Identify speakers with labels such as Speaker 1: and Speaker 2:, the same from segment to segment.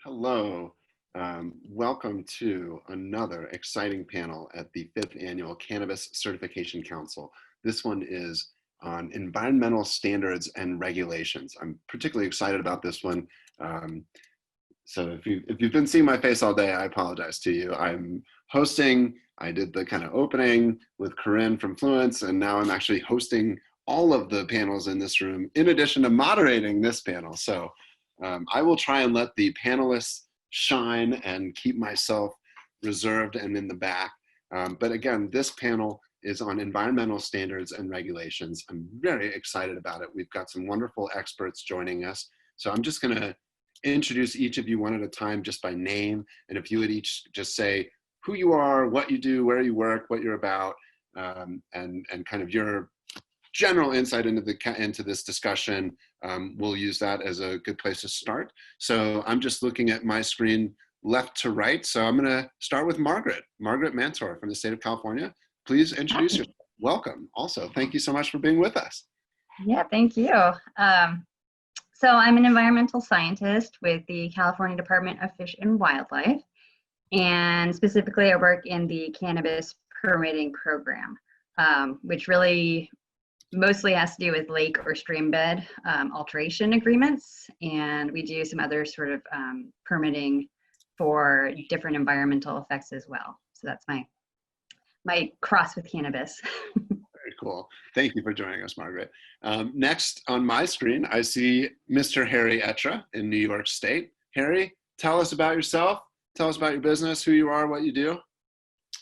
Speaker 1: Hello. Welcome to another exciting panel at the 5th Annual Cannabis Certification Council. This one is on environmental standards and regulations. I'm particularly excited about this one. So if you've been seeing my face all day, I apologize to you. I'm hosting, I did the kind of opening with Corinne from Fluence, and now I'm actually hosting all of the panels in this room, in addition to moderating this panel. So I will try and let the panelists shine and keep myself reserved and in the back. But again, this panel is on environmental standards and regulations. I'm very excited about it. We've got some wonderful experts joining us. So I'm just gonna introduce each of you one at a time just by name. And if you would each just say who you are, what you do, where you work, what you're about, and kind of your general insight into this discussion, we'll use that as a good place to start. So I'm just looking at my screen left to right. So I'm gonna start with Margaret Mantor from the state of California. Please introduce yourself. Welcome. Also, thank you so much for being with us.
Speaker 2: Yeah, thank you. So I'm an environmental scientist with the California Department of Fish and Wildlife, and specifically I work in the cannabis permitting program, which really mostly has to do with lake or stream bed alteration agreements, and we do some other sort of permitting for different environmental effects as well. So that's my cross with cannabis.
Speaker 1: Very cool. Thank you for joining us, Margaret. Next on my screen, I see Mr. Harry Etra in New York State. Harry, tell us about yourself. Tell us about your business, who you are, what you do.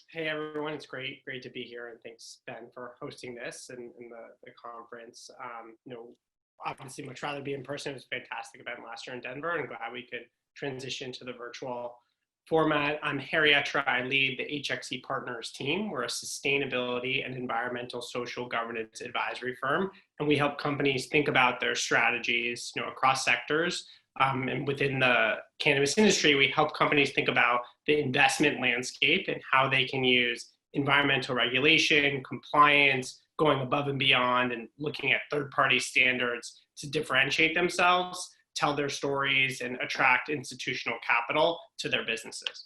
Speaker 3: Hey everyone, it's great to be here, and thanks Ben for hosting this and the conference. Obviously much rather be in person. It was a fantastic event last year in Denver, and glad we could transition to the virtual format. I'm Harry Etra. I lead the HXE Partners team. We're a sustainability and environmental social governance advisory firm, and we help companies think about their strategies, across sectors. And within the cannabis industry, we help companies think about the investment landscape and how they can use environmental regulation, compliance, going above and beyond, and looking at third-party standards to differentiate themselves, tell their stories, and attract institutional capital to their businesses.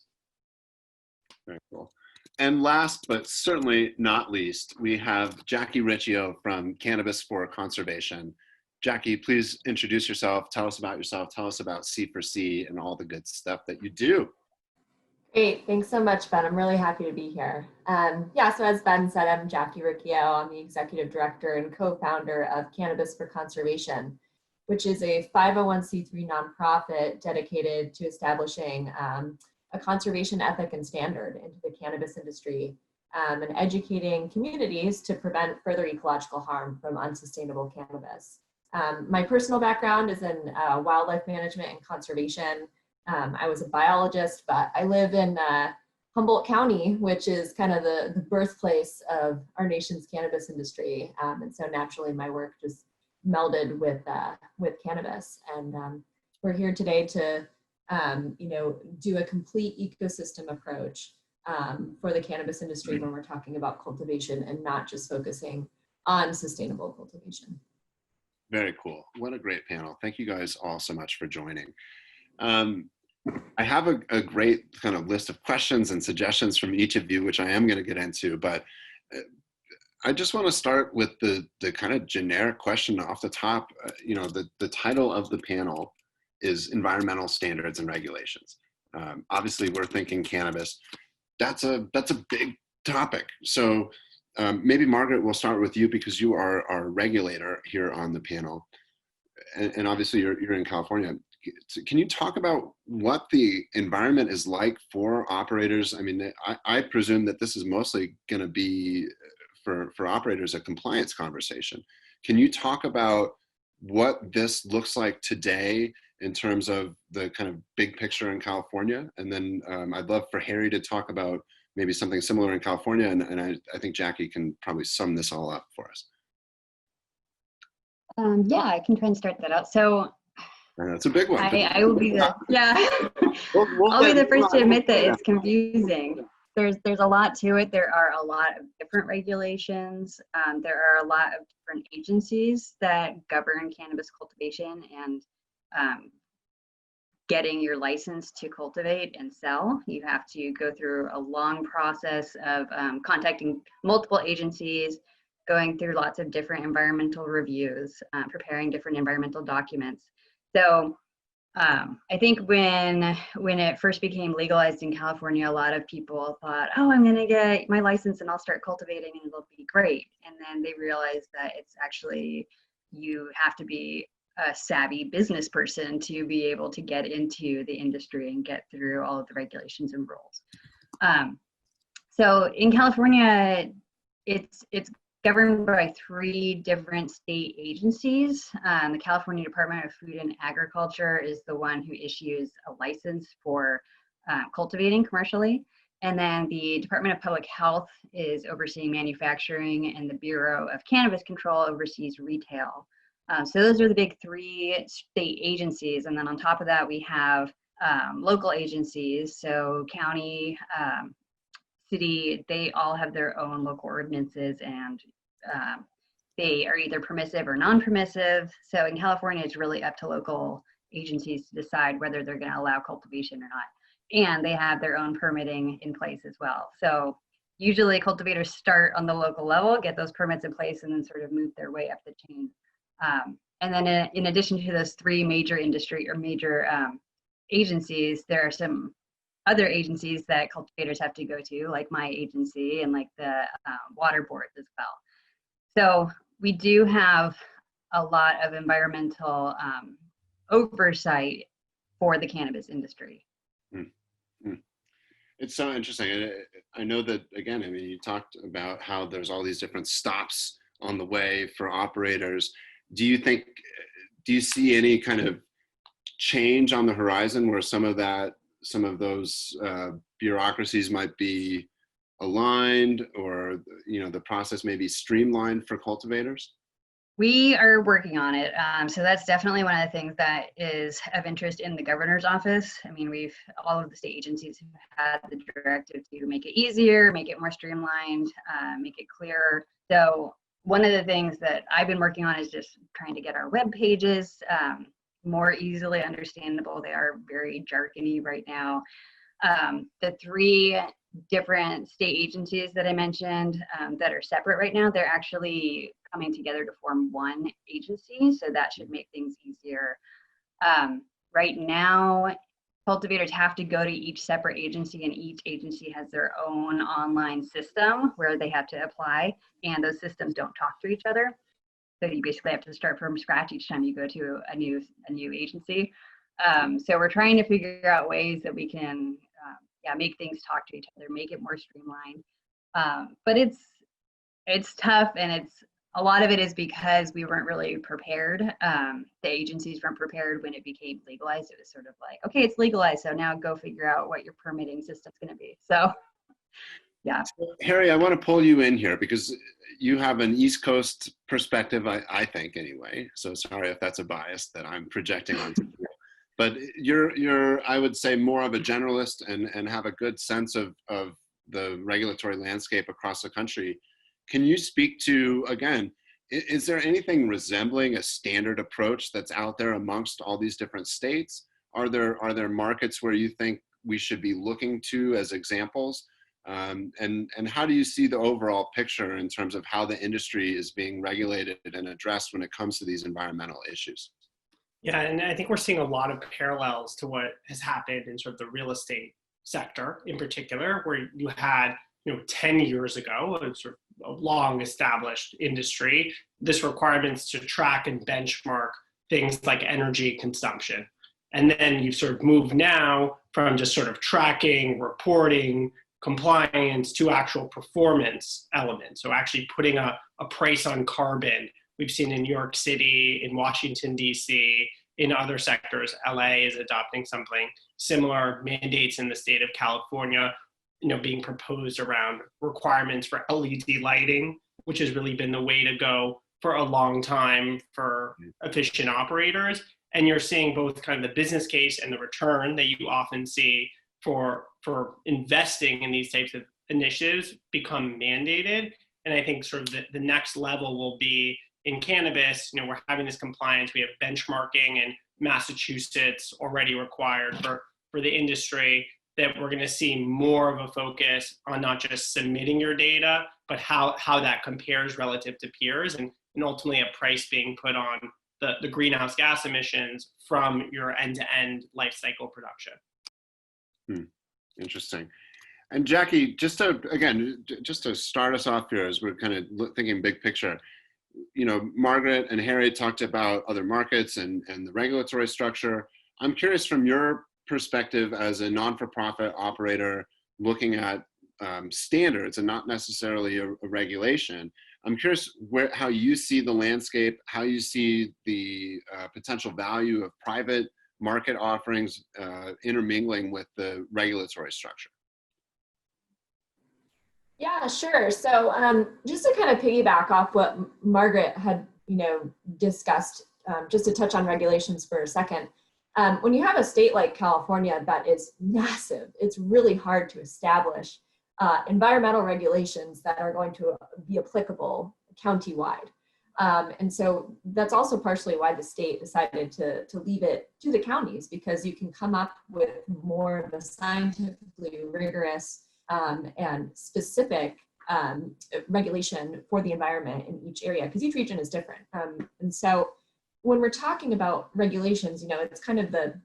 Speaker 1: Very cool. And last, but certainly not least, we have Jackie Riccio from Cannabis for Conservation. Jackie, please introduce yourself. Tell us about yourself. Tell us about C4C and all the good stuff that you do.
Speaker 4: Great. Thanks so much, Ben. I'm really happy to be here. So as Ben said, I'm Jackie Riccio. I'm the executive director and co-founder of Cannabis for Conservation, which is a 501c3 nonprofit dedicated to establishing a conservation ethic and standard into the cannabis industry, and educating communities to prevent further ecological harm from unsustainable cannabis. My personal background is in wildlife management and conservation. I was a biologist, but I live in Humboldt County, which is kind of the birthplace of our nation's cannabis industry. And so naturally my work just melded with cannabis. And we're here today to do a complete ecosystem approach for the cannabis industry when we're talking about cultivation and not just focusing on sustainable cultivation.
Speaker 1: Very cool. What a great panel. Thank you guys all so much for joining. I have a great kind of list of questions and suggestions from each of you, which I am going to get into, but I just want to start with the kind of generic question off the top. The title of the panel is Environmental Standards and Regulations. Obviously, we're thinking cannabis. That's a big topic. So maybe Margaret, we'll start with you because you are our regulator here on the panel, and obviously you're in California. Can you talk about what the environment is like for operators? I mean, I presume that this is mostly going to be for operators a compliance conversation. Can you talk about what this looks like today in terms of the kind of big picture in California? And then I'd love for Harry to talk about maybe something similar in California, and I think Jackie can probably sum this all up for us.
Speaker 2: Yeah, I can try and start that out. So
Speaker 1: that's a big one.
Speaker 2: I will be the, I'll be the first to admit that it's confusing. There's a lot to it. There are a lot of different regulations. There are a lot of different agencies that govern cannabis cultivation, and getting your license to cultivate and sell. You have to go through a long process of contacting multiple agencies, going through lots of different environmental reviews, preparing different environmental documents. So I think when it first became legalized in California, a lot of people thought, oh, I'm going to get my license and I'll start cultivating and it'll be great. And then they realized that it's actually, you have to be a savvy business person to be able to get into the industry and get through all of the regulations and rules. So in California, it's governed by 3 different state agencies. The California Department of Food and Agriculture is the one who issues a license for cultivating commercially. And then the Department of Public Health is overseeing manufacturing, and the Bureau of Cannabis Control oversees retail. So those are the big 3 state agencies. And then on top of that, we have local agencies. So county, city, they all have their own local ordinances, and they are either permissive or non-permissive. So in California, it's really up to local agencies to decide whether they're going to allow cultivation or not. And they have their own permitting in place as well. So usually cultivators start on the local level, get those permits in place, and then sort of move their way up the chain. And then in addition to those 3 major industry or major agencies, there are some other agencies that cultivators have to go to, like my agency and like the water boards as well. So we do have a lot of environmental oversight for the cannabis industry.
Speaker 1: It's so interesting. I know that, again, I mean, you talked about how there's all these different stops on the way for operators. Do you see any kind of change on the horizon where some of those bureaucracies might be aligned, or the process may be streamlined for cultivators?
Speaker 2: We are working on it. So that's definitely one of the things that is of interest in the governor's office. I mean, all of the state agencies have had the directive to make it easier, make it more streamlined, make it clearer. So one of the things that I've been working on is just trying to get our web pages more easily understandable. They are very jargony right now. The 3 different state agencies that I mentioned that are separate right now, they're actually coming together to form one agency, so that should make things easier. Right now, cultivators have to go to each separate agency, and each agency has their own online system where they have to apply, and those systems don't talk to each other. So you basically have to start from scratch each time you go to a new agency. So we're trying to figure out ways that we can make things talk to each other, make it more streamlined. But it's tough, and a lot of it is because we weren't really prepared. The agencies weren't prepared when it became legalized. It was sort of like, okay, it's legalized, so now go figure out what your permitting system's going to be. So, yeah.
Speaker 1: Harry, I want to pull you in here because you have an East Coast perspective, I think, anyway. So sorry if that's a bias that I'm projecting onto you. But you're I would say, more of a generalist and have a good sense of the regulatory landscape across the country. Can you speak to, again, is there anything resembling a standard approach that's out there amongst all these different states? Are there markets where you think we should be looking to as examples? And how do you see the overall picture in terms of how the industry is being regulated and addressed when it comes to these environmental issues?
Speaker 3: Yeah, and I think we're seeing a lot of parallels to what has happened in sort of the real estate sector in particular, where you had, 10 years ago, a sort of a long established industry, this requirements to track and benchmark things like energy consumption. And then you've sort of moved now from just sort of tracking, reporting, compliance to actual performance elements. So actually putting a price on carbon. We've seen in New York City, in Washington, D.C., in other sectors, LA is adopting something similar, mandates in the state of California, being proposed around requirements for LED lighting, which has really been the way to go for a long time for efficient operators. And you're seeing both kind of the business case and the return that you often see for investing in these types of initiatives become mandated. And I think sort of the next level will be in cannabis, we're having this compliance, we have benchmarking and Massachusetts already required for the industry, that we're going to see more of a focus on not just submitting your data, but how that compares relative to peers, and ultimately a price being put on the greenhouse gas emissions from your end-to-end life cycle production.
Speaker 1: Interesting. And Jackie, just to start us off here as we're kind of thinking big picture, Margaret and Harry talked about other markets and the regulatory structure. I'm curious from your perspective as a non-for-profit operator looking at standards and not necessarily a regulation. I'm curious how you see the landscape, how you see the potential value of private market offerings intermingling with the regulatory structure.
Speaker 4: Yeah, sure. So just to kind of piggyback off what Margaret had, discussed, just to touch on regulations for a second. When you have a state like California that is massive, it's really hard to establish environmental regulations that are going to be applicable countywide. And so that's also partially why the state decided to leave it to the counties, because you can come up with more of a scientifically rigorous and specific regulation for the environment in each area, because each region is different. And so when we're talking about regulations, it's kind of the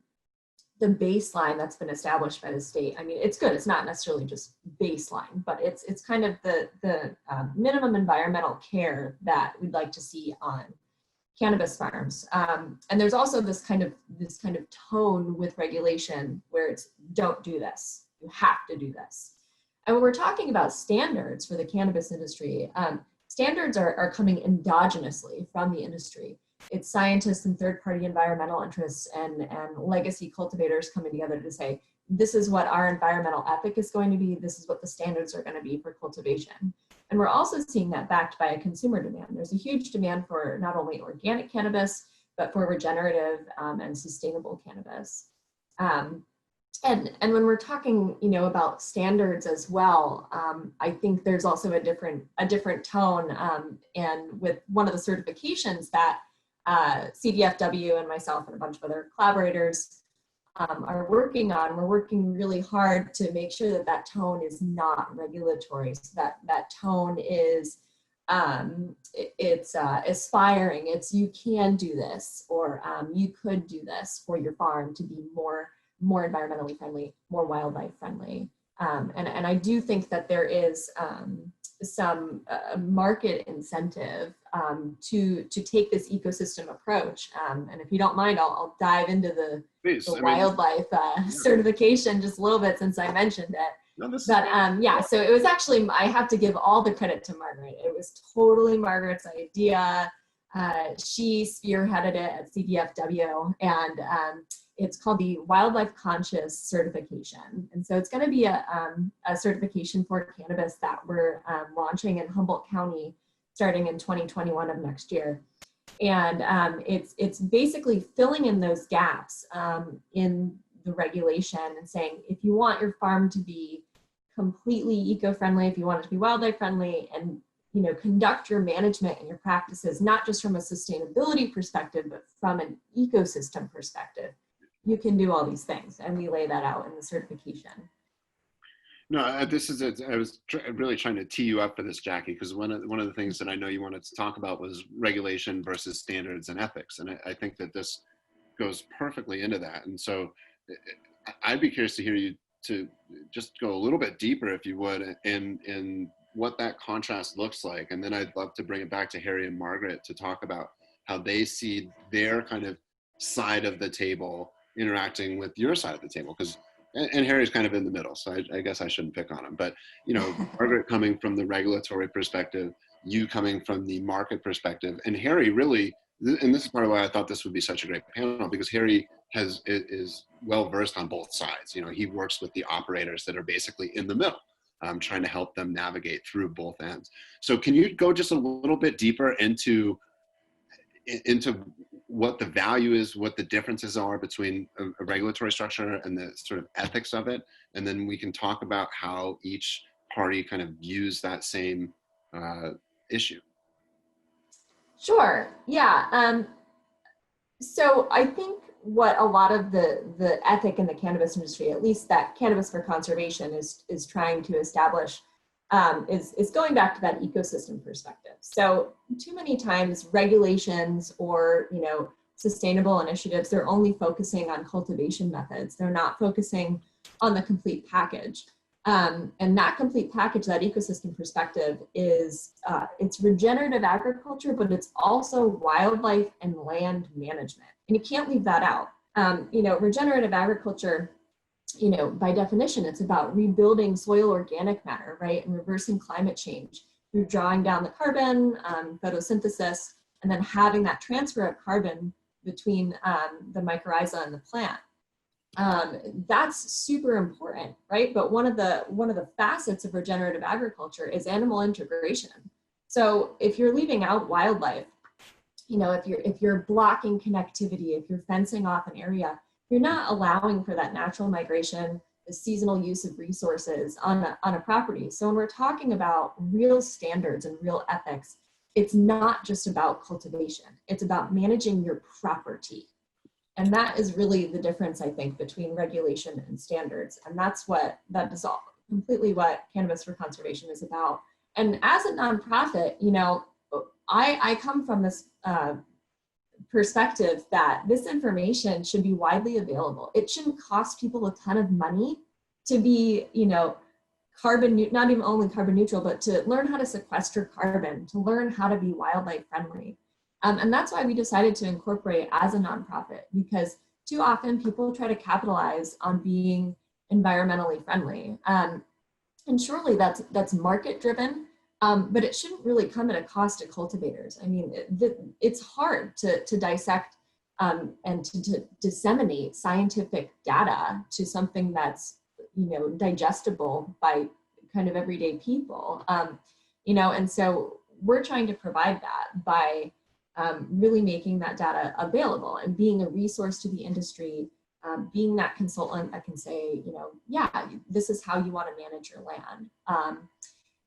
Speaker 4: baseline that's been established by the state. I mean, it's good. It's not necessarily just baseline, but it's kind of the minimum environmental care that we'd like to see on cannabis farms. And there's also this kind of tone with regulation where it's don't do this. You have to do this. And when we're talking about standards for the cannabis industry, standards are coming endogenously from the industry. It's scientists and third-party environmental interests and legacy cultivators coming together to say, this is what our environmental ethic is going to be, this is what the standards are going to be for cultivation. And we're also seeing that backed by a consumer demand. There's a huge demand for not only organic cannabis, but for regenerative and sustainable cannabis. And when we're talking, about standards as well, I think there's also a different tone. And with one of the certifications that CDFW and myself and a bunch of other collaborators are working on, we're working really hard to make sure that tone is not regulatory, so that tone is it's aspiring. It's you can do this, or you could do this for your farm to be more environmentally friendly, more wildlife friendly. And I do think that there is some market incentive to take this ecosystem approach. And if you don't mind, I'll dive into the wildlife certification just a little bit, since I mentioned it.
Speaker 1: No,
Speaker 4: yeah, so it was actually, I have to give all the credit to Margaret. It was totally Margaret's idea. She spearheaded it at CDFW, and it's called the Wildlife Conscious Certification. And so it's going to be a certification for cannabis that we're launching in Humboldt County starting in 2021 of next year. And it's basically filling in those gaps in the regulation and saying, if you want your farm to be completely eco-friendly, if you want it to be wildlife friendly, and conduct your management and your practices, not just from a sustainability perspective, but from an ecosystem perspective, you can do all these things. And we lay that out in the certification.
Speaker 1: No, I was really trying to tee you up for this, Jackie, because one of the things that I know you wanted to talk about was regulation versus standards and ethics. And I think that this goes perfectly into that. And so I'd be curious to hear you to just go a little bit deeper, if you would, in what that contrast looks like. And then I'd love to bring it back to Harry and Margaret to talk about how they see their kind of side of the table interacting with your side of the table, and Harry's kind of in the middle, so I guess I shouldn't pick on him. But Margaret coming from the regulatory perspective, you coming from the market perspective, and Harry really, and this is part of why I thought this would be such a great panel, because Harry is well versed on both sides. He works with the operators that are basically in the middle, trying to help them navigate through both ends. So can you go just a little bit deeper into what the value is, what the differences are between a regulatory structure and the sort of ethics of it, and then we can talk about how each party kind of views that same issue.
Speaker 4: Sure. Yeah. So I think what a lot of the ethic in the cannabis industry, at least that Cannabis for Conservation is trying to establish, is going back to that ecosystem perspective. So too many times regulations or, you know, sustainable initiatives, they're only focusing on cultivation methods. They're not focusing on the complete package. And that complete package, that ecosystem perspective is, it's regenerative agriculture, but it's also wildlife and land management. And you can't leave that out. You know, regenerative agriculture, you know, by definition, it's about rebuilding soil organic matter, right? And reversing climate change through drawing down the carbon, photosynthesis, and then having that transfer of carbon between the mycorrhiza and the plant. That's super important, right? But one of the facets of regenerative agriculture is animal integration. So if you're leaving out wildlife, you know, if you're blocking connectivity, if you're fencing off an area, you're not allowing for that natural migration, the seasonal use of resources on a property. So when we're talking about real standards and real ethics, it's not just about cultivation. It's about managing your property. And that is really the difference, I think, between regulation and standards. And that is all completely what Cannabis for Conservation is about. And as a nonprofit, you know, I come from this perspective that this information should be widely available. It shouldn't cost people a ton of money to be, you know, not even only carbon neutral, but to learn how to sequester carbon, to learn how to be wildlife friendly. And that's why we decided to incorporate as a nonprofit, because too often people try to capitalize on being environmentally friendly. And surely that's market driven, but it shouldn't really come at a cost to cultivators. I mean, it's hard to dissect and to disseminate scientific data to something that's, you know, digestible by kind of everyday people, you know, and so we're trying to provide that by really making that data available and being a resource to the industry, being that consultant that can say, you know, yeah, this is how you want to manage your land.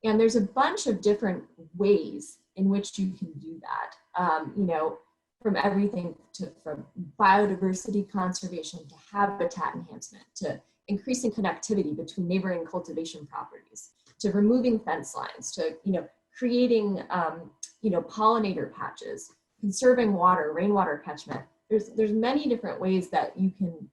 Speaker 4: And there's a bunch of different ways in which you can do that, you know, from everything from biodiversity conservation to habitat enhancement to increasing connectivity between neighboring cultivation properties to removing fence lines to, you know, creating, you know, pollinator patches, conserving water, rainwater catchment. There's many different ways that you can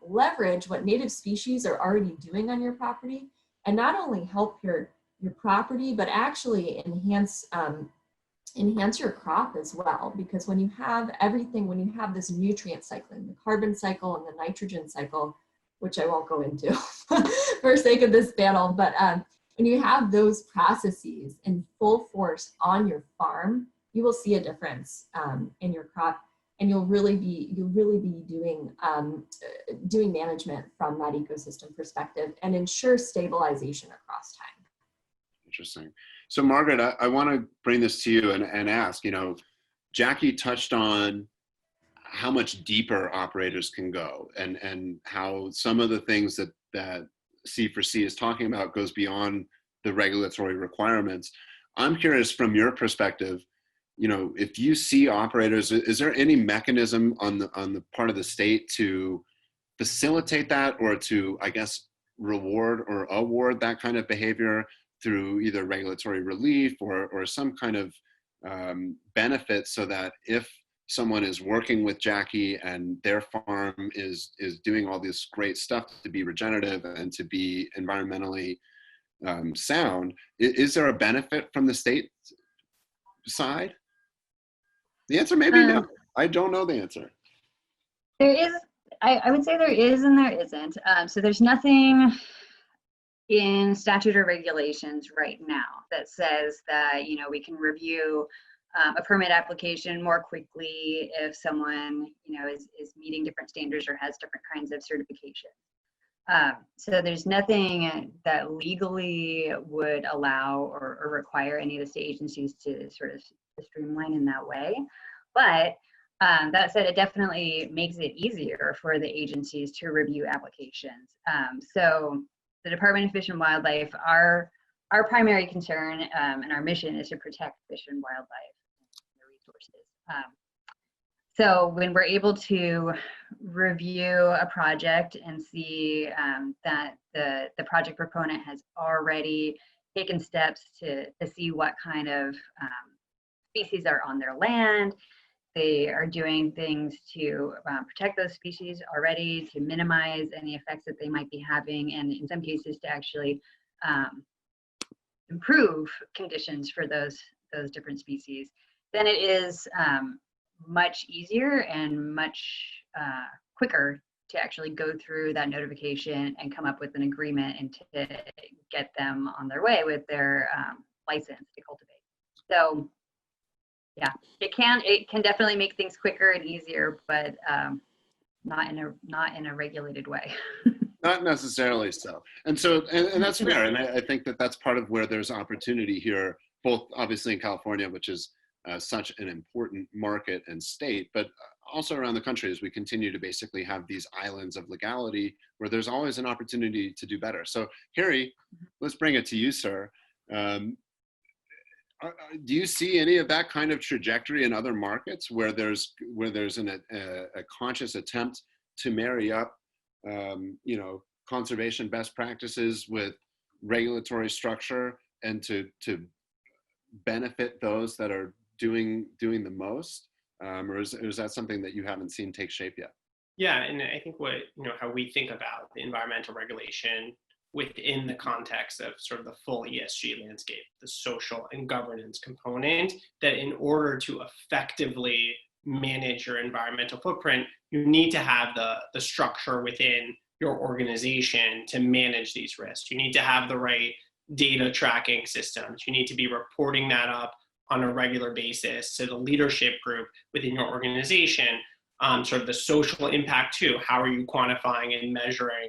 Speaker 4: leverage what native species are already doing on your property and not only help your property, but actually enhance your crop as well. Because when you have everything, when you have this nutrient cycling, the carbon cycle and the nitrogen cycle, which I won't go into for sake of this panel, but when you have those processes in full force on your farm, you will see a difference in your crop, and you'll really be doing doing management from that ecosystem perspective and ensure stabilization across time.
Speaker 1: Interesting. So Margaret, I want to bring this to you and ask, you know, Jackie touched on how much deeper operators can go and how some of the things that C4C is talking about goes beyond the regulatory requirements. I'm curious from your perspective, you know, if you see operators, is there any mechanism on the part of the state to facilitate that or to, I guess, reward or award that kind of behavior through either regulatory relief or some kind of benefit so that if someone is working with Jackie and their farm is doing all this great stuff to be regenerative and to be environmentally sound, is there a benefit from the state side? The answer may be no. I don't know the answer.
Speaker 2: There is, I would say there is and there isn't. So there's nothing in statute or regulations right now that says that, you know, we can review a permit application more quickly if someone, you know, is meeting different standards or has different kinds of certification. So there's nothing that legally would allow or require any of the state agencies to sort of streamline in that way. But that said, it definitely makes it easier for the agencies to review applications. So the Department of Fish and Wildlife, our primary concern and our mission is to protect fish and wildlife and their resources. So when we're able to review a project and see that the project proponent has already taken steps to see what kind of species are on their land, they are doing things to protect those species already, to minimize any effects that they might be having, and in some cases to actually improve conditions for those different species, then it is much easier and much quicker to actually go through that notification and come up with an agreement and to get them on their way with their license to cultivate. So yeah, it can definitely make things quicker and easier, but not in a regulated way.
Speaker 1: Not necessarily so. And so, and that's fair. And I think that that's part of where there's opportunity here, both obviously in California, which is such an important market and state, but also around the country as we continue to basically have these islands of legality where there's always an opportunity to do better. So Harry, let's bring it to you, sir. Do you see any of that kind of trajectory in other markets where there's a conscious attempt to marry up conservation best practices with regulatory structure and to benefit those that are doing the most, or is that something that you haven't seen take shape yet?
Speaker 3: Yeah, and I think how we think about the environmental regulation within the context of sort of the full ESG landscape, the social and governance component, that in order to effectively manage your environmental footprint, you need to have the structure within your organization to manage these risks. You need to have the right data tracking systems. You need to be reporting that up on a regular basis to the leadership group within your organization. Sort of the social impact too. How are you quantifying and measuring,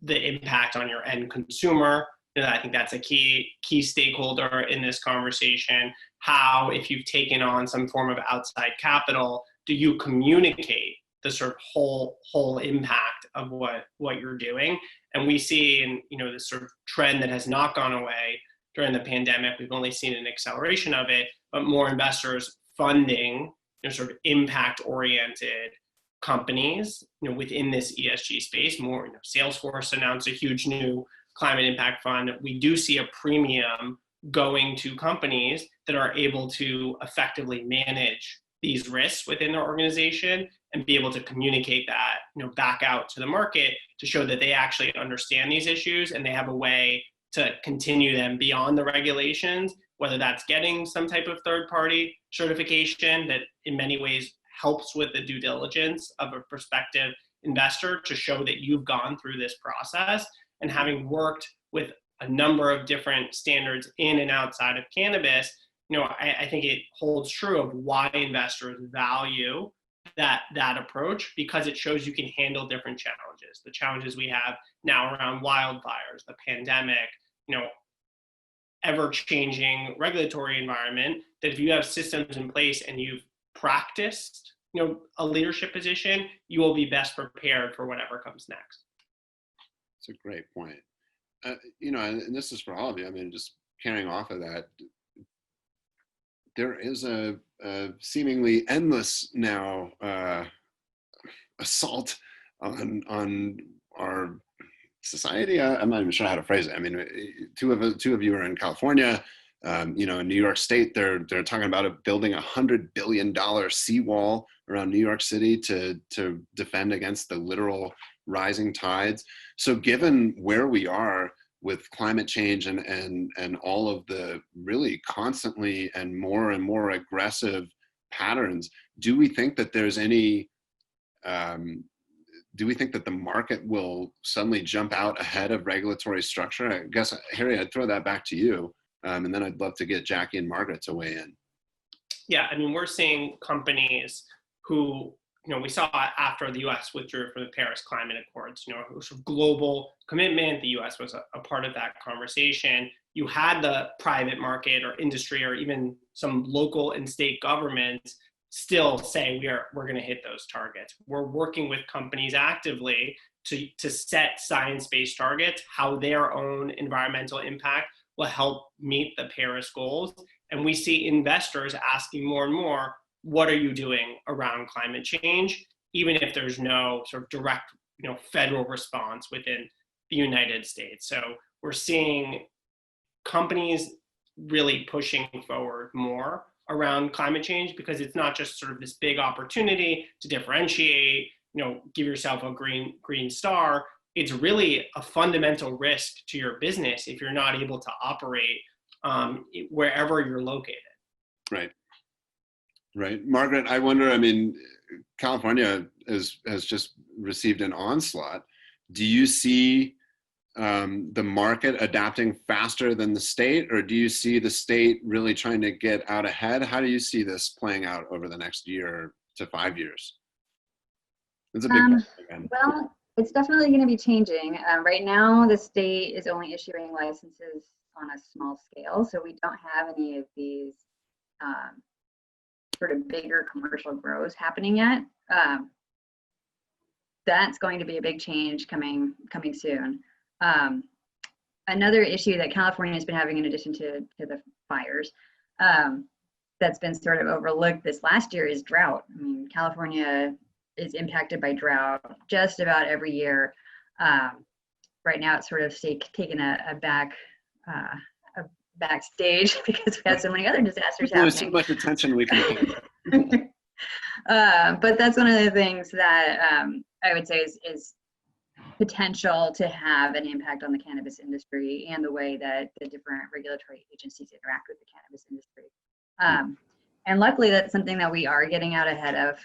Speaker 3: the impact on your end consumer? I think that's a key stakeholder in this conversation. How, if you've taken on some form of outside capital, do you communicate the sort of whole impact of what you're doing? And we see this sort of trend that has not gone away during the pandemic. We've only seen an acceleration of it, but more investors funding sort of impact-oriented companies within this ESG space. More, Salesforce announced a huge new climate impact fund. We do see a premium going to companies that are able to effectively manage these risks within their organization and be able to communicate that back out to the market to show that they actually understand these issues and they have a way to continue them beyond the regulations, whether that's getting some type of third-party certification that in many ways helps with the due diligence of a prospective investor to show that you've gone through this process. And having worked with a number of different standards in and outside of cannabis, I think it holds true of why investors value that approach, because it shows you can handle different challenges. The challenges we have now around wildfires, the pandemic, ever-changing regulatory environment, that if you have systems in place and you've practiced a leadership position, you will be best prepared for whatever comes next.
Speaker 1: It's a great point. And this is for all of you. I mean, just carrying off of that, there is a seemingly endless now assault on our society. I'm not even sure how to phrase it. I mean, two of you are in California. In New York State, they're talking about building $100 billion seawall around New York City to defend against the literal rising tides. So given where we are with climate change and all of the really constantly and more aggressive patterns, do we think that there's any, do we think that the market will suddenly jump out ahead of regulatory structure? I guess, Harry, I'd throw that back to you. And then I'd love to get Jackie and Margaret to weigh in.
Speaker 3: Yeah, I mean, we're seeing companies who, we saw after the U.S. withdrew from the Paris Climate Accords, it was a global commitment. The U.S. was a part of that conversation. You had the private market or industry or even some local and state governments still say we're going to hit those targets. We're working with companies actively to set science-based targets, how their own environmental impact will help meet the Paris goals. And we see investors asking more and more, what are you doing around climate change, even if there's no sort of direct, federal response within the United States. So we're seeing companies really pushing forward more around climate change, because it's not just sort of this big opportunity to differentiate, give yourself a green star. It's really a fundamental risk to your business if you're not able to operate wherever you're located.
Speaker 1: Right. Right. Margaret, I wonder, California has just received an onslaught. Do you see the market adapting faster than the state, or do you see the state really trying to get out ahead? How do you see this playing out over the next year to 5 years? It's a big question.
Speaker 2: Well, it's definitely going to be changing. Right now, the state is only issuing licenses on a small scale, so we don't have any of these sort of bigger commercial grows happening yet. That's going to be a big change coming soon. Another issue that California has been having, in addition to the fires, that's been sort of overlooked this last year, is drought. California is impacted by drought just about every year. Right now, it's sort of taken a backstage because we have so many other disasters happening.
Speaker 1: There's so much attention we can pay.
Speaker 2: But that's one of the things that I would say is potential to have an impact on the cannabis industry and the way that the different regulatory agencies interact with the cannabis industry. And luckily, that's something that we are getting out ahead of.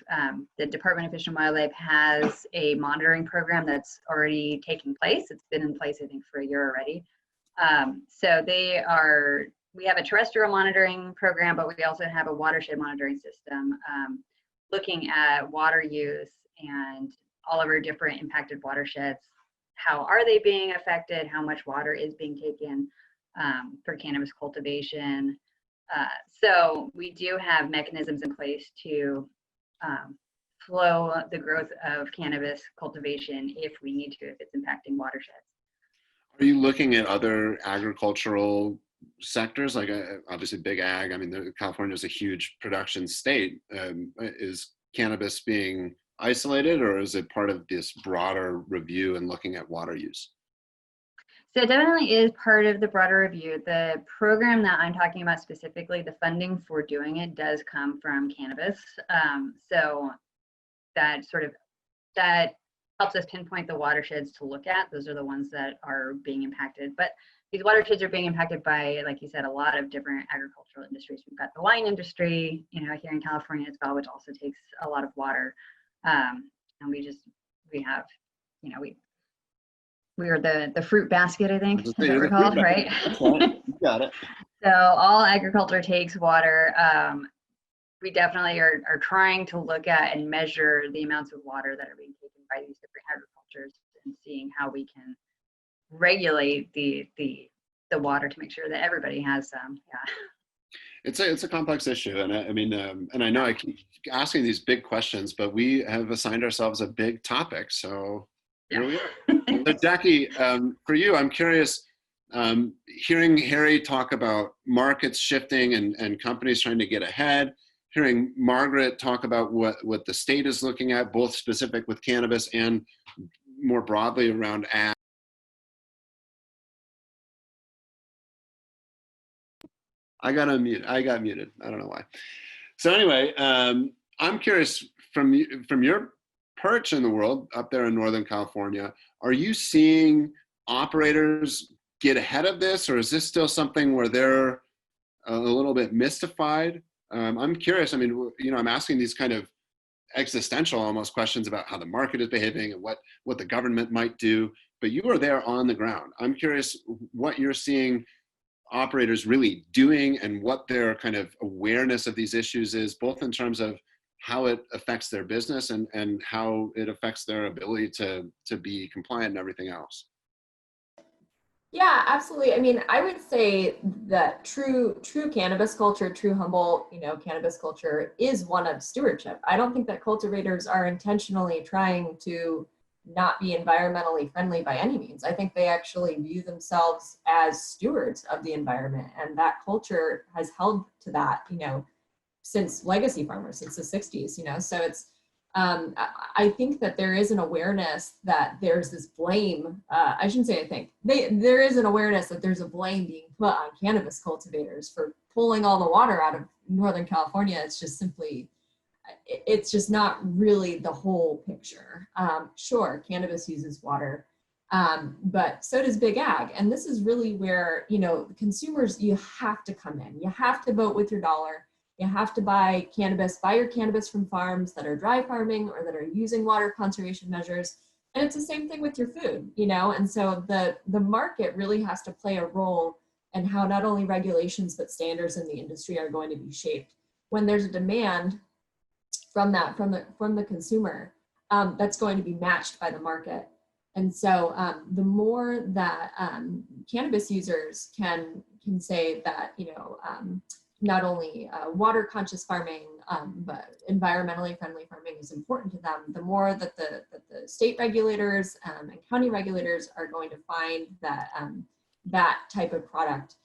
Speaker 2: The Department of Fish and Wildlife has a monitoring program that's already taking place. It's been in place, I think, for a year already. So we have a terrestrial monitoring program, but we also have a watershed monitoring system looking at water use and all of our different impacted watersheds. How are they being affected? How much water is being taken for cannabis cultivation? So we do have mechanisms in place to flow the growth of cannabis cultivation if we need to, if it's impacting watersheds.
Speaker 1: Are you looking at other agricultural sectors, like obviously big ag? California is a huge production state. Is cannabis being isolated, or is it part of this broader review and looking at water use?
Speaker 2: So it definitely is part of the broader review. The program that I'm talking about specifically, the funding for doing it does come from cannabis. So that helps us pinpoint the watersheds to look at. Those are the ones that are being impacted. But these watersheds are being impacted by, like you said, a lot of different agricultural industries. We've got the wine industry, here in California as well, which also takes a lot of water. And we are the fruit basket, I think, is what we're called, right?
Speaker 1: You got it.
Speaker 2: So all agriculture takes water. We definitely are trying to look at and measure the amounts of water that are being taken by these different agricultures and seeing how we can regulate the water to make sure that everybody has some.
Speaker 1: It's a complex issue, and I know I keep asking these big questions, but we have assigned ourselves a big topic, so here we are. So Jackie, for you, I'm curious, hearing Harry talk about markets shifting and companies trying to get ahead, hearing Margaret talk about what the state is looking at, both specific with cannabis and more broadly around ag. I got muted. I don't know why. So anyway, I'm curious, from your perch in the world up there in Northern California, are you seeing operators get ahead of this, or is this still something where they're a little bit mystified? I'm curious. I'm asking these kind of existential almost questions about how the market is behaving and what the government might do, but you are there on the ground. I'm curious what you're seeing operators really doing and what their kind of awareness of these issues is, both in terms of how it affects their business and how it affects their ability to be compliant and everything else.
Speaker 4: Yeah, absolutely. I would say that true cannabis culture, true humble, cannabis culture is one of stewardship. I don't think that cultivators are intentionally trying to not be environmentally friendly by any means. I think they actually view themselves as stewards of the environment, and that culture has held to that, since legacy farmers, since the 60s, you know, so it's, I think that there is an awareness that there's this blame. I shouldn't say I think. There is an awareness that there's a blame being put on cannabis cultivators for pulling all the water out of Northern California. It's just simply, it's just not really the whole picture. Sure, cannabis uses water, but so does big ag. And this is really where, you know, consumers, you have to come in. You have to vote with your dollar. You have to buy your cannabis from farms that are dry farming or that are using water conservation measures. And it's the same thing with your food, you know? And so the market really has to play a role in how not only regulations, but standards in the industry are going to be shaped. When there's a demand from the consumer, that's going to be matched by the market. And so the more that cannabis users can say that, you know, not only water conscious farming, but environmentally friendly farming is important to them, the more that the state regulators and county regulators are going to find that that type of product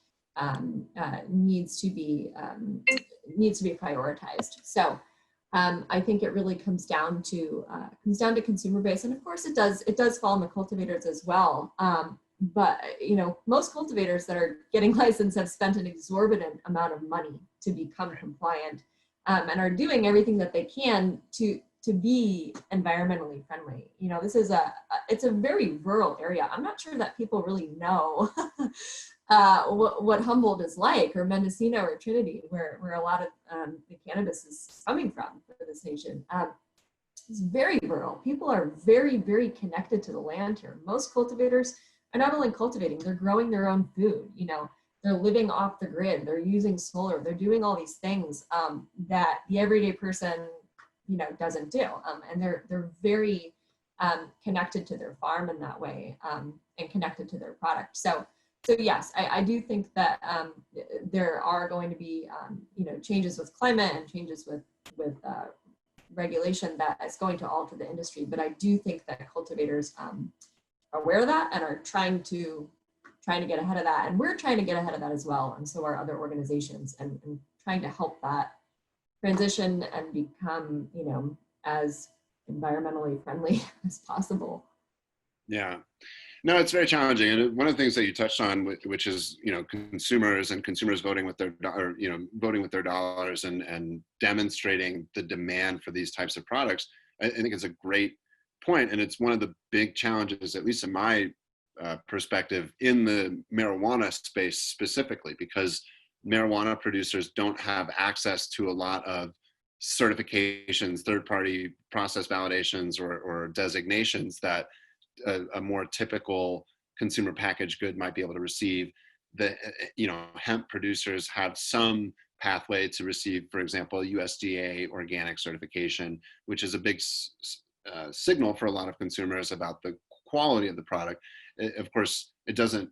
Speaker 4: needs to be prioritized. So I think it really comes down to consumer base, and of course it does fall on the cultivators as well. But you know, most cultivators that are getting licensed have spent an exorbitant amount of money to become compliant, and are doing everything that they can to be environmentally friendly. You know, this is it's a very rural area. I'm not sure that people really know what Humboldt is like, or Mendocino or Trinity, where a lot of the cannabis is coming from for this nation. It's very rural. People are very, very connected to the land here. Most cultivators are not only cultivating, they're growing their own food. You know, they're living off the grid, they're using solar, they're doing all these things that the everyday person, you know, doesn't do. And they're very connected to their farm in that way, and connected to their product. So yes, I do think that there are going to be, you know, changes with climate and changes with regulation that is going to alter the industry. But I do think that cultivators are aware of that and are trying to get ahead of that. And we're trying to get ahead of that as well. And so are other organizations, and trying to help that transition and become, you know, as environmentally friendly as possible.
Speaker 1: Yeah. No, it's very challenging. And one of the things that you touched on, which is, you know, consumers voting with their, or, you know, voting with their dollars and demonstrating the demand for these types of products, I think it's a great point. And it's one of the big challenges, at least in my perspective, in the marijuana space specifically, because marijuana producers don't have access to a lot of certifications, third-party process validations, or designations that a more typical consumer packaged good might be able to receive. The, you know, hemp producers have some pathway to receive, for example, USDA organic certification, which is a big signal for a lot of consumers about the quality of the product. Of course, it doesn't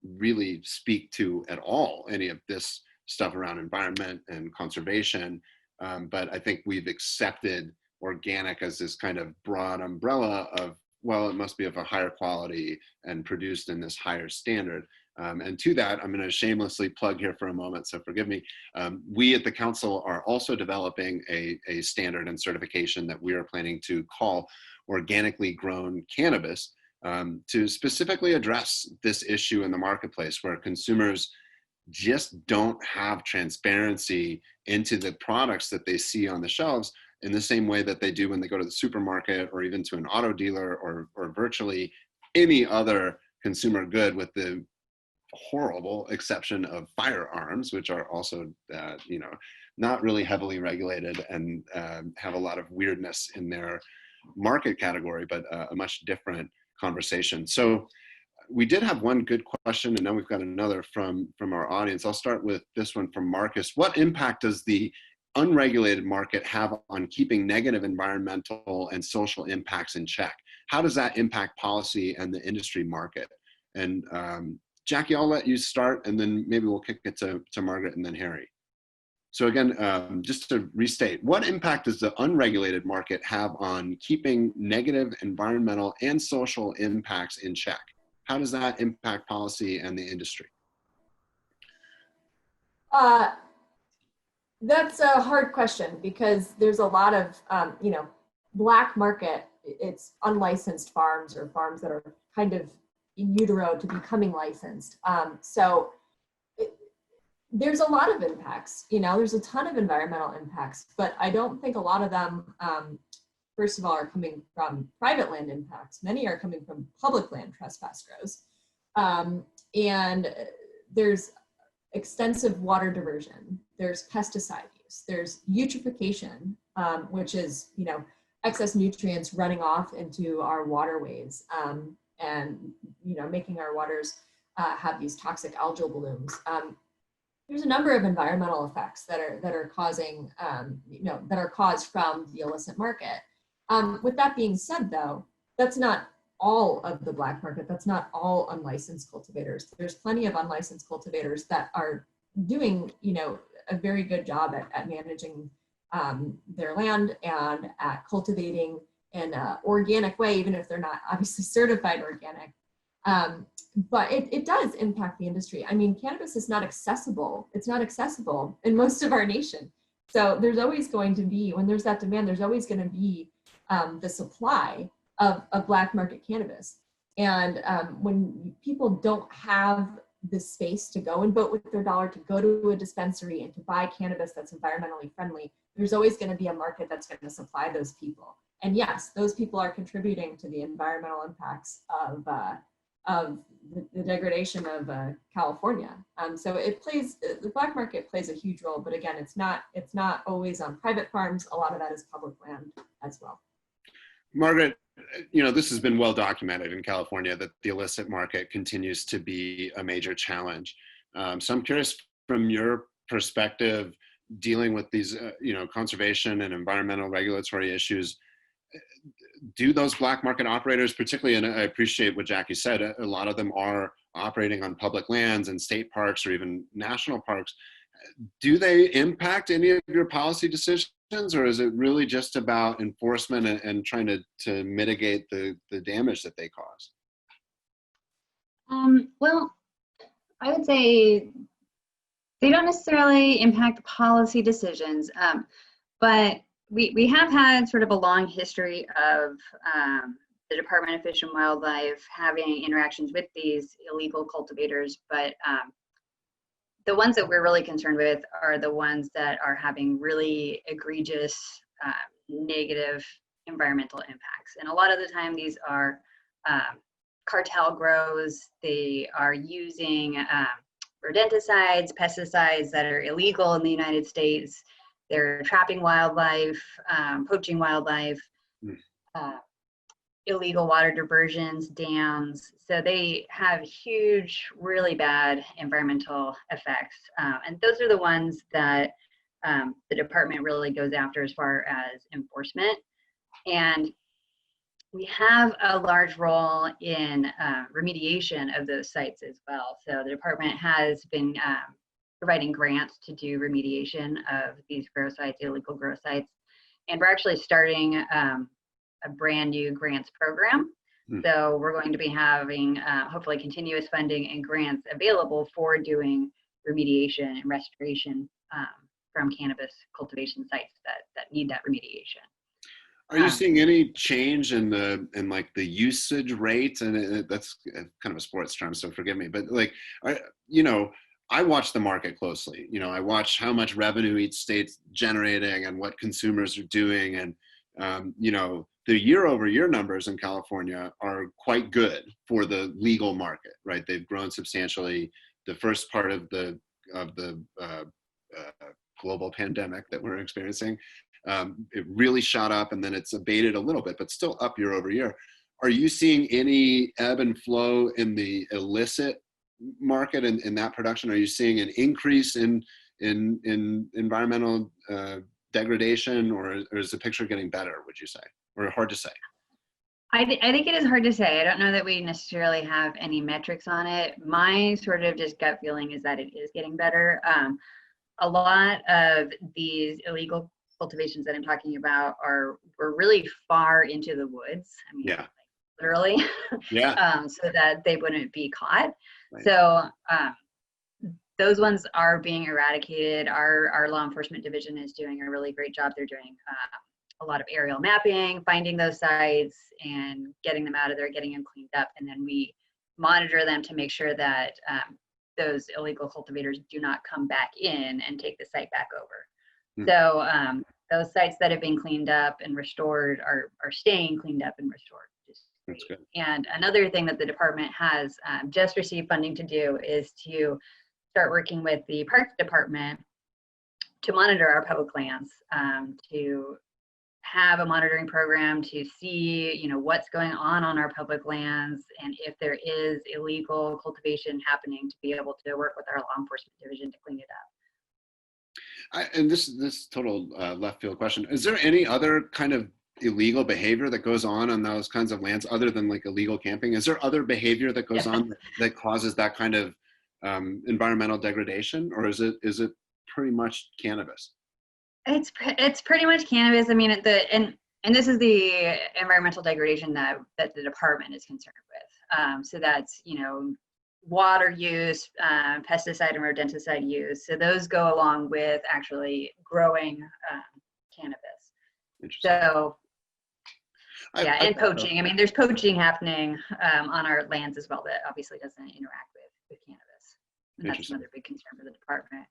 Speaker 1: really speak to at all any of this stuff around environment and conservation. But I think we've accepted organic as this kind of broad umbrella of, well, it must be of a higher quality and produced in this higher standard. And to that, I'm going to shamelessly plug here for a moment, so forgive me. We at the council are also developing a standard and certification that we are planning to call organically grown cannabis, to specifically address this issue in the marketplace, where consumers just don't have transparency into the products that they see on the shelves in the same way that they do when they go to the supermarket, or even to an auto dealer, or virtually any other consumer good, with the horrible exception of firearms, which are also, you know, not really heavily regulated and have a lot of weirdness in their market category, but a much different conversation. So we did have one good question, and now we've got another from our audience. I'll start with this one from Marcus. What impact does the unregulated market have on keeping negative environmental and social impacts in check? How does that impact policy and the industry market? And Jackie, I'll let you start, and then maybe we'll kick it to Margaret and then Harry. So again, just to restate, what impact does the unregulated market have on keeping negative environmental and social impacts in check? How does that impact policy and the industry?
Speaker 4: That's a hard question because there's a lot of, black market, it's unlicensed farms or farms that are kind of in utero to becoming licensed. So there's a lot of impacts, there's a ton of environmental impacts, but I don't think a lot of them, first of all, are coming from private land impacts. Many are coming from public land trespass grows. And there's extensive water diversion, there's pesticide use, there's eutrophication, which is, excess nutrients running off into our waterways, and, making our waters have these toxic algal blooms. There's a number of environmental effects that are causing, that are caused from the illicit market. With that being said, though, that's not all of the black market. That's not all unlicensed cultivators. There's plenty of unlicensed cultivators that are doing, a very good job at managing their land and at cultivating in an organic way, even if they're not obviously certified organic. But it does impact the industry. I mean, cannabis is not accessible. It's not accessible in most of our nation. So there's always going to be, when there's that demand, there's always going to be the supply of black market cannabis. And when people don't have the space to go and vote with their dollar, to go to a dispensary and to buy cannabis that's environmentally friendly, there's always going to be a market that's going to supply those people. And yes, those people are contributing to the environmental impacts of the degradation of California. So the black market plays a huge role, but again, it's not always on private farms. A lot of that is public land as well.
Speaker 1: Margaret, this has been well documented in California that the illicit market continues to be a major challenge. So I'm curious, from your perspective, dealing with these, conservation and environmental regulatory issues, do those black market operators, particularly, and I appreciate what Jackie said, a lot of them are operating on public lands and state parks or even national parks, do they impact any of your policy decisions, or is it really just about enforcement and trying to mitigate the damage that they cause?
Speaker 2: Well, I would say they don't necessarily impact policy decisions, but we have had sort of a long history of the Department of Fish and Wildlife having interactions with these illegal cultivators, but the ones that we're really concerned with are the ones that are having really egregious negative environmental impacts. And a lot of the time these are cartel grows. They are using rodenticides, pesticides that are illegal in the United States. They're trapping wildlife, poaching wildlife, illegal water diversions, dams. So they have huge, really bad environmental effects. And those are the ones that the department really goes after as far as enforcement. And we have a large role in remediation of those sites as well. So the department has been providing grants to do remediation of these grow sites, illegal grow sites. And we're actually starting a brand new grants program. So we're going to be having hopefully continuous funding and grants available for doing remediation and restoration from cannabis cultivation sites that need that remediation.
Speaker 1: Are you seeing any change in the usage rate? And that's kind of a sports term, so forgive me. But I watch the market closely. I watch how much revenue each state's generating and what consumers are doing. And the year-over-year numbers in California are quite good for the legal market, right? They've grown substantially. The first part of the global pandemic that we're experiencing, it really shot up, and then it's abated a little bit, but still up year over year. Are you seeing any ebb and flow in the illicit market and in that production? Are you seeing an increase in environmental degradation, or is the picture getting better, would you say, or hard to say?
Speaker 2: I think it is hard to say. I don't know that we necessarily have any metrics on it. My sort of just gut feeling is that it is getting better. A lot of these illegal cultivations that I'm talking about were really far into the woods. I mean,
Speaker 1: yeah,
Speaker 2: literally,
Speaker 1: yeah,
Speaker 2: so that they wouldn't be caught.
Speaker 1: Right.
Speaker 2: So those ones are being eradicated. Our law enforcement division is doing a really great job. They're doing a lot of aerial mapping, finding those sites and getting them out of there, getting them cleaned up. And then we monitor them to make sure that those illegal cultivators do not come back in and take the site back over. So those sites that have been cleaned up and restored are staying cleaned up and restored.
Speaker 1: That's good.
Speaker 2: And another thing that the department has just received funding to do is to start working with the Parks Department to monitor our public lands, to have a monitoring program to see, you know, what's going on our public lands, and if there is illegal cultivation happening, to be able to work with our law enforcement division to clean it up.
Speaker 1: And this total left field question, is there any other kind of illegal behavior that goes on those kinds of lands other than like illegal camping? Is there other behavior that goes on that causes that kind of environmental degradation, or is it pretty much cannabis?
Speaker 2: It's pretty much cannabis. I mean, and this is the environmental degradation that the department is concerned with. So that's, you know, water use, pesticide and rodenticide use. So those go along with actually growing cannabis. So yeah, and poaching. I mean, there's poaching happening on our lands as well that obviously doesn't interact with cannabis. And that's another big concern for the department.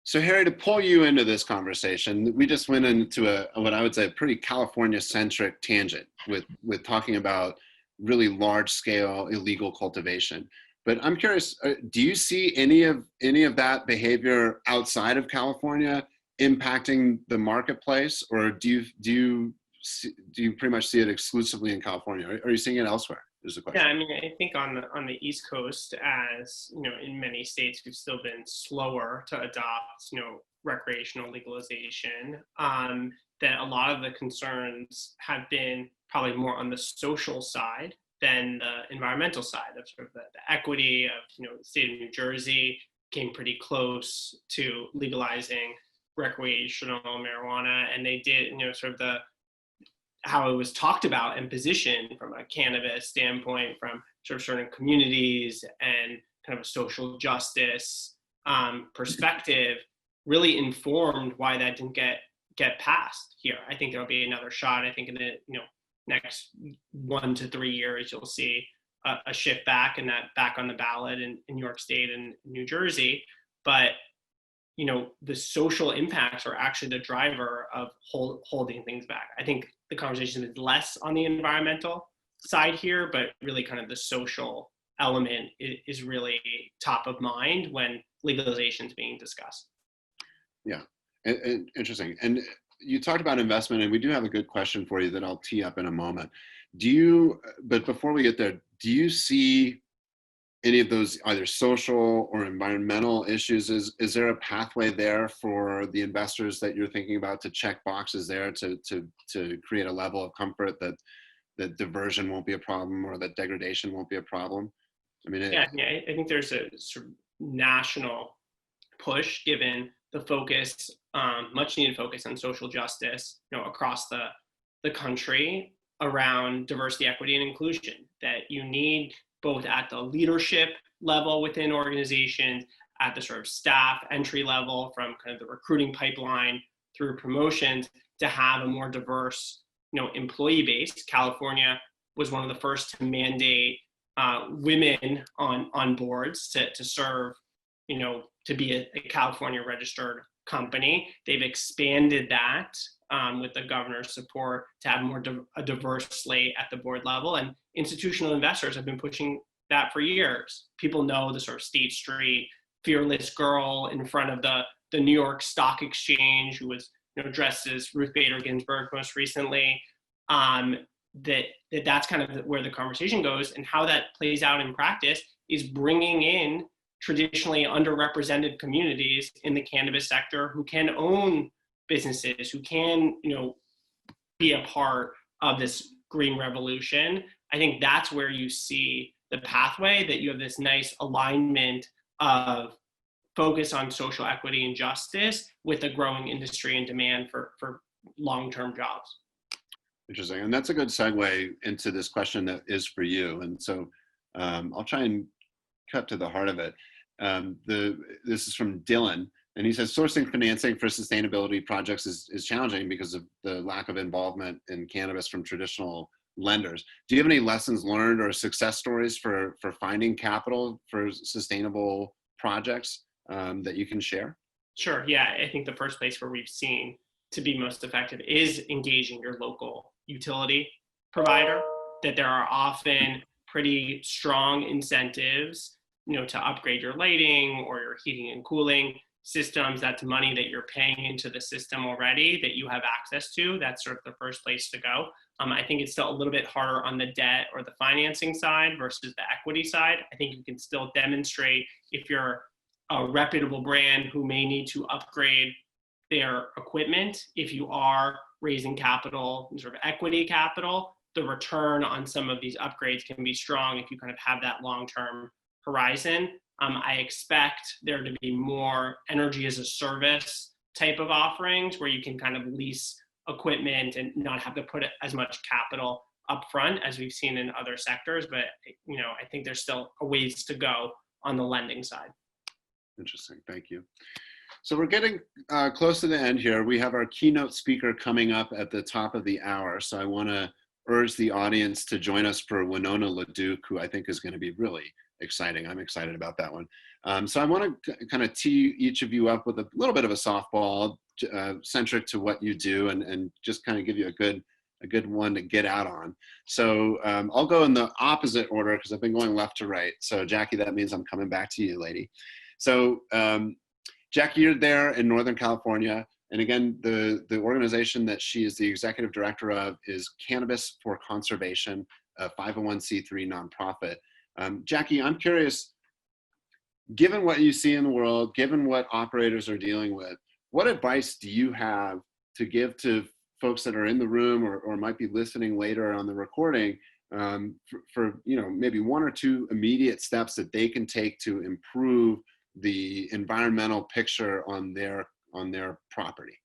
Speaker 1: So Harry, to pull you into this conversation, we just went into what I would say a pretty California-centric tangent with talking about really large-scale illegal cultivation. But I'm curious, do you see any of that behavior outside of California impacting the marketplace, or do you pretty much see it exclusively in California? Are you seeing it elsewhere? Is the question.
Speaker 3: Yeah, I mean, I think on the East Coast, as you know, in many states, we've still been slower to adopt, you know, recreational legalization. That a lot of the concerns have been probably more on the social side than the environmental side of sort of the equity of, you know, the state of New Jersey came pretty close to legalizing recreational marijuana, and they did, you know, sort of how it was talked about and positioned from a cannabis standpoint, from sort of certain communities and kind of a social justice perspective, really informed why that didn't get passed here. I think there'll be another shot. I think in the, you know, next 1 to 3 years, you'll see a shift back, and that back on the ballot in New York State and New Jersey. But you know, the social impacts are actually the driver of holding things back. I think the conversation is less on the environmental side here, but really kind of the social element is really top of mind when legalization is being discussed. Yeah,
Speaker 1: and interesting. And you talked about investment, and we do have a good question for you that I'll tee up in a moment. But before we get there, do you see any of those either social or environmental issues? Is there a pathway there for the investors that you're thinking about to check boxes there to create a level of comfort that diversion won't be a problem or that degradation won't be a problem? I mean,
Speaker 3: I think there's a sort of national push given the focus, much needed focus on social justice, you know, across the country around diversity, equity, and inclusion, that you need both at the leadership level within organizations, at the sort of staff entry level, from kind of the recruiting pipeline through promotions, to have a more diverse, you know, employee base. California was one of the first to mandate women on boards to serve, you know, to be a California registered company. They've expanded that with the governor's support to have a diverse slate at the board level, and institutional investors have been pushing that for years. People know the sort of State Street fearless girl in front of the New York Stock Exchange, who was, you know, dressed as Ruth Bader Ginsburg most recently. That's kind of where the conversation goes, and how that plays out in practice is bringing in traditionally underrepresented communities in the cannabis sector who can own businesses, who can, you know, be a part of this green revolution. I think that's where you see the pathway, that you have this nice alignment of focus on social equity and justice with a growing industry and demand for long-term jobs.
Speaker 1: Interesting. And that's a good segue into this question that is for you. And so I'll try and cut to the heart of it. This is from Dylan, and he says sourcing financing for sustainability projects is challenging because of the lack of involvement in cannabis from traditional lenders. Do you have any lessons learned or success stories for finding capital for sustainable projects that you can share?
Speaker 3: Sure. Yeah, I think the first place where we've seen to be most effective is engaging your local utility provider, that there are often pretty strong incentives, to upgrade your lighting or your heating and cooling systems. That's money that you're paying into the system already that you have access to. That's sort of the first place to go. I think it's still a little bit harder on the debt or the financing side versus the equity side. I think you can still demonstrate, if you're a reputable brand who may need to upgrade their equipment, if you are raising capital, sort of equity capital, the return on some of these upgrades can be strong if you kind of have that long-term horizon. I expect there to be more energy as a service type of offerings where you can kind of lease equipment and not have to put as much capital upfront as we've seen in other sectors. But I think there's still a ways to go on the lending side.
Speaker 1: Interesting, thank you. So we're getting close to the end here. We have our keynote speaker coming up at the top of the hour. So I want to urge the audience to join us for Winona LaDuke, who I think is going to be really exciting. I'm excited about that one. So I want to kind of tee each of you up with a little bit of a softball centric to what you do, and just kind of give you a good one to get out on. So I'll go in the opposite order because I've been going left to right. So Jackie, that means I'm coming back to you, lady. So Jackie, you're there in Northern California. And again, the organization that she is the executive director of is Cannabis for Conservation, a 501c3 nonprofit. Jackie, I'm curious, given what you see in the world, given what operators are dealing with, what advice do you have to give to folks that are in the room or might be listening later on the recording for maybe one or two immediate steps that they can take to improve the environmental picture on their property?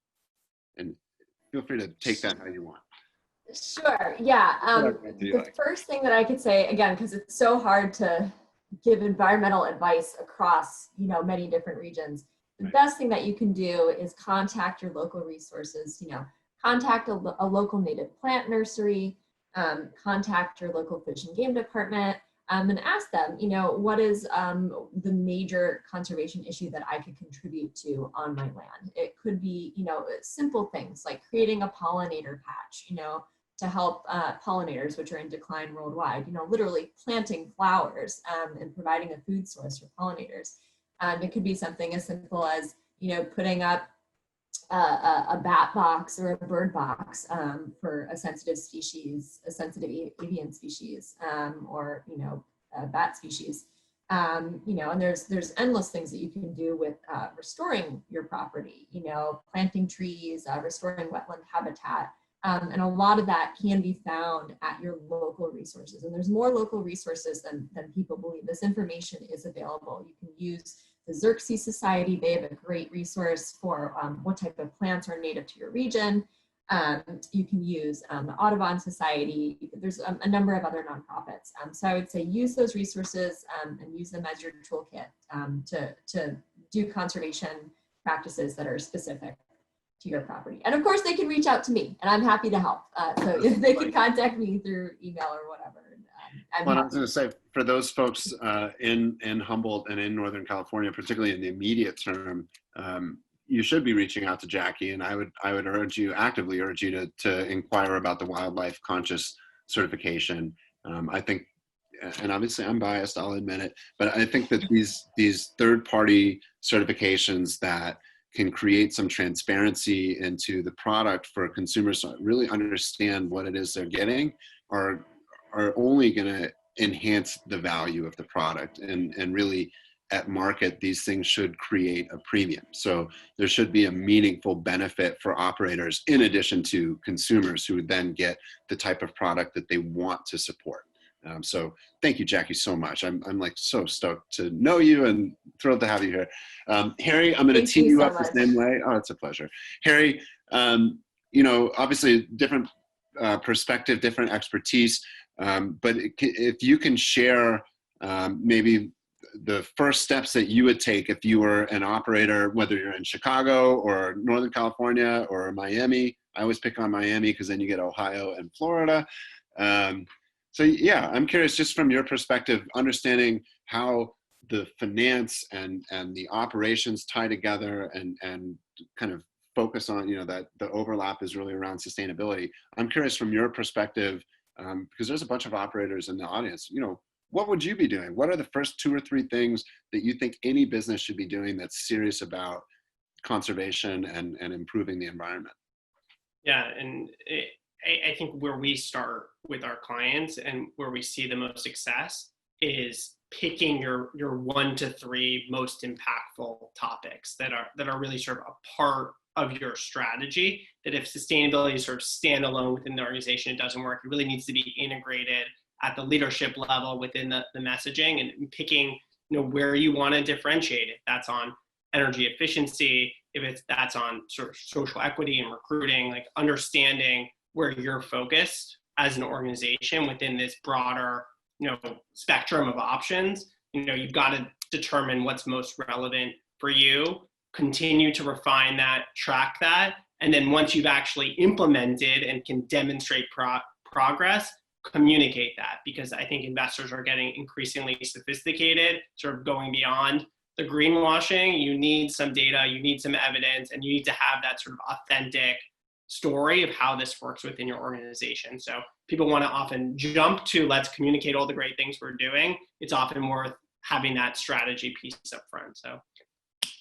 Speaker 1: And feel free to take that how you want.
Speaker 4: Sure. Yeah. The first thing that I could say, again, because it's so hard to give environmental advice across, many different regions, the best thing that you can do is contact your local resources, contact a local native plant nursery, contact your local fish and game department, and ask them, what is the major conservation issue that I could contribute to on my land? It could be, simple things like creating a pollinator patch, to help pollinators, which are in decline worldwide, literally planting flowers and providing a food source for pollinators. It could be something as simple as, putting up a bat box or a bird box for a sensitive species, a sensitive avian species, or, a bat species. And there's endless things that you can do with restoring your property, planting trees, restoring wetland habitat. And a lot of that can be found at your local resources. And there's more local resources than people believe. This information is available. You can use the Xerxes Society. They have a great resource for what type of plants are native to your region. You can use the Audubon Society. There's a number of other nonprofits. So I would say use those resources and use them as your toolkit to do conservation practices that are specific to your property. And of course, they can reach out to me, and I'm happy to help. So if they can contact me through email or whatever.
Speaker 1: Well, I was going to say, for those folks in Humboldt and in Northern California, particularly in the immediate term, you should be reaching out to Jackie, and I would actively urge you to inquire about the Wildlife Conscious certification. I think, and obviously I'm biased, I'll admit it, but I think that these third-party certifications that can create some transparency into the product for consumers to really understand what it is they're getting are only going to enhance the value of the product, and really at market, these things should create a premium. So there should be a meaningful benefit for operators in addition to consumers who would then get the type of product that they want to support. So thank you, Jackie, so much. I'm like so stoked to know you and thrilled to have you here. Harry, I'm going to tee you up the same way. Oh, it's a pleasure. Harry, obviously different perspective, different expertise, but if you can share maybe the first steps that you would take if you were an operator, whether you're in Chicago or Northern California or Miami. I always pick on Miami because then you get Ohio and Florida. So yeah, I'm curious, just from your perspective, understanding how the finance and the operations tie together and kind of focus on, that the overlap is really around sustainability. I'm curious from your perspective, because there's a bunch of operators in the audience, what would you be doing? What are the first 2 or 3 things that you think any business should be doing that's serious about conservation and improving the environment?
Speaker 3: Yeah, and I think where we start with our clients and where we see the most success is picking your 1 to 3 most impactful topics that are really sort of a part of your strategy. That if sustainability is sort of standalone within the organization, it doesn't work. It really needs to be integrated at the leadership level within the messaging, and picking where you want to differentiate. If that's on energy efficiency, if that's on sort of social equity and recruiting, like understanding where you're focused as an organization within this broader spectrum of options. You've got to determine what's most relevant for you, continue to refine that, track that, and then once you've actually implemented and can demonstrate progress, communicate that. Because I think investors are getting increasingly sophisticated, sort of going beyond the greenwashing. You need some data, you need some evidence, and you need to have that sort of authentic story of how this works within your organization. So people want to often jump to, let's communicate all the great things we're doing. It's often worth having that strategy piece up front. So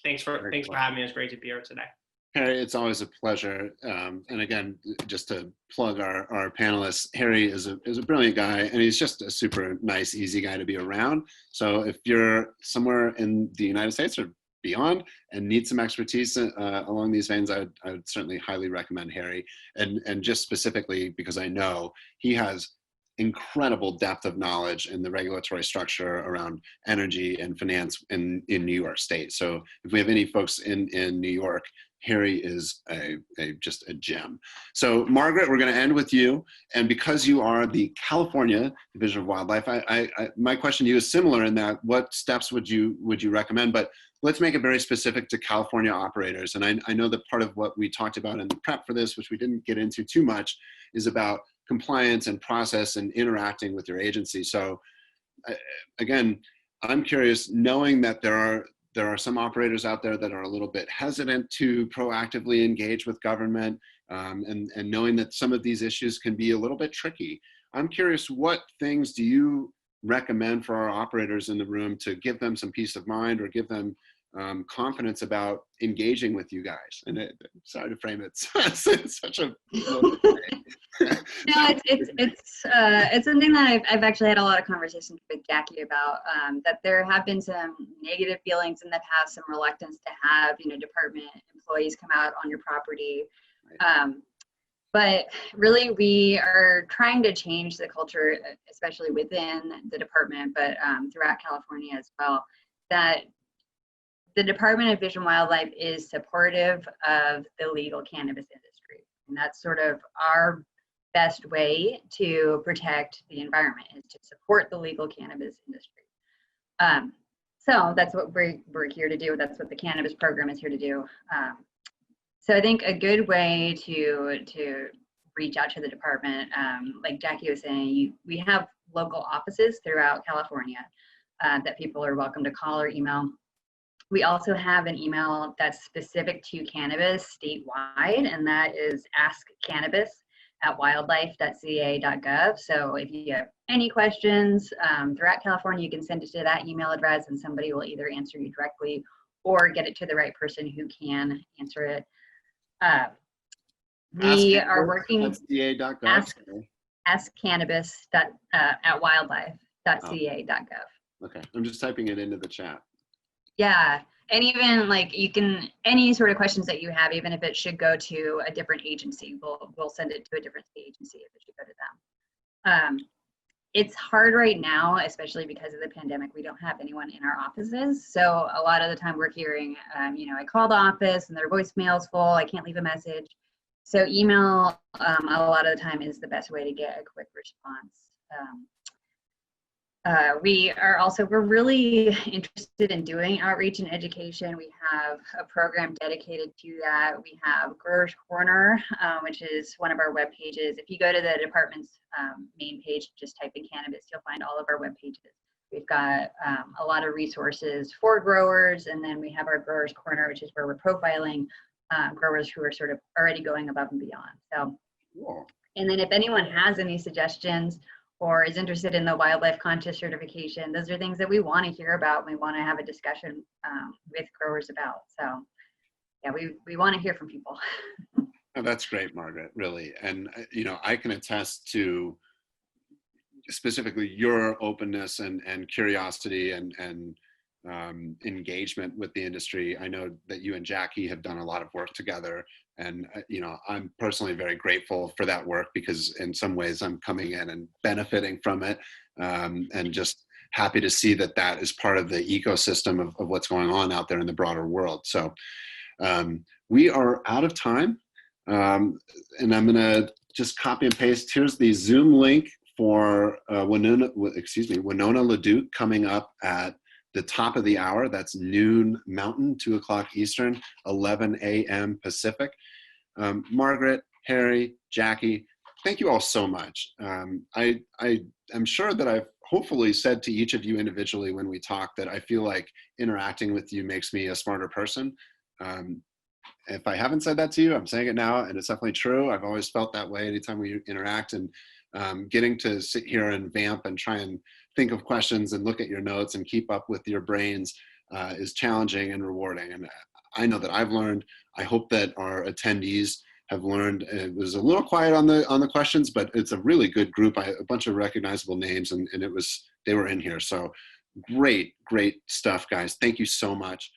Speaker 3: thanks for having me. It's great to be here today.
Speaker 1: Harry, it's always a pleasure. And again, just to plug our panelists, Harry is a brilliant guy, and he's just a super nice, easy guy to be around. So if you're somewhere in the United States or beyond and need some expertise along these veins, I would certainly highly recommend Harry. And just specifically because I know he has incredible depth of knowledge in the regulatory structure around energy and finance in New York State. So if we have any folks in New York, Harry is just a gem. So Margaret, we're going to end with you. And because you are the California Division of Wildlife, my question to you is similar in that what steps would you recommend? But let's make it very specific to California operators. And I know that part of what we talked about in the prep for this, which we didn't get into too much, is about compliance and process and interacting with your agency. So again, I'm curious, knowing that there are some operators out there that are a little bit hesitant to proactively engage with government, and knowing that some of these issues can be a little bit tricky. I'm curious, what things do you recommend for our operators in the room to give them some peace of mind or give them confidence about engaging with you guys? And sorry to frame it such a
Speaker 2: No, it's something that I've actually had a lot of conversations with Jackie about, that there have been some negative feelings in the past, some reluctance to have, department employees come out on your property. But really, we are trying to change the culture, especially within the department, but throughout California as well, that the Department of Fish and Wildlife is supportive of the legal cannabis industry. And that's sort of our best way to protect the environment, is to support the legal cannabis industry. So that's what we're here to do. That's what the cannabis program is here to do. So I think a good way to reach out to the department, like Jackie was saying, we have local offices throughout California that people are welcome to call or email. We also have an email that's specific to cannabis statewide, and that is askcannabis@wildlife.ca.gov. So if you have any questions throughout California, you can send it to that email address, and somebody will either answer you directly or get it to the right person who can answer it. We are working askcannabis@wildlife.ca.gov.
Speaker 1: Okay, I'm just typing it into the chat.
Speaker 2: Yeah, and even like any sort of questions that you have, even if it should go to a different agency, we'll send it to a different agency if it should go to them. It's hard right now, especially because of the pandemic. We don't have anyone in our offices, so a lot of the time we're hearing, I call the office and their voicemail's full. I can't leave a message. So email a lot of the time is the best way to get a quick response. We're really interested in doing outreach and education. We have a program dedicated to that. We have Growers Corner, which is one of our web pages. If you go to the department's main page, just type in cannabis, you'll find all of our web pages. We've got a lot of resources for growers, and then we have our Growers Corner, which is where we're profiling growers who are sort of already going above and beyond. So,
Speaker 1: Cool.
Speaker 2: and then if anyone has any suggestions or is interested in the wildlife conscious certification, those are things that we want to hear about. We want to have a discussion with growers about. So yeah, we want to hear from people.
Speaker 1: Oh, that's great, Margaret, really. And, you know, I can attest to specifically your openness and curiosity and engagement with the industry. I know that you and Jackie have done a lot of work together, and you know, I'm personally very grateful for that work, because in some ways I'm coming in and benefiting from it, and just happy to see that that is part of the ecosystem of what's going on out there in the broader world. So we are out of time, and I'm gonna just copy and paste. Here's the Zoom link for Winona LaDuke coming up at the top of the hour. That's noon Mountain, 2 o'clock Eastern, 11 a.m. Pacific. Margaret, Harry, Jackie, thank you all so much. I'm sure that I've hopefully said to each of you individually when we talk that I feel like interacting with you makes me a smarter person. If I haven't said that to you, I'm saying it now, and it's definitely true. I've always felt that way anytime we interact, and getting to sit here and vamp and try and think of questions and look at your notes and keep up with your brains is challenging and rewarding. And I know that I've learned. I hope that our attendees have learned. It was a little quiet on the questions, but it's a really good group. A bunch of recognizable names, and they were in here. So great stuff, guys. Thank you so much.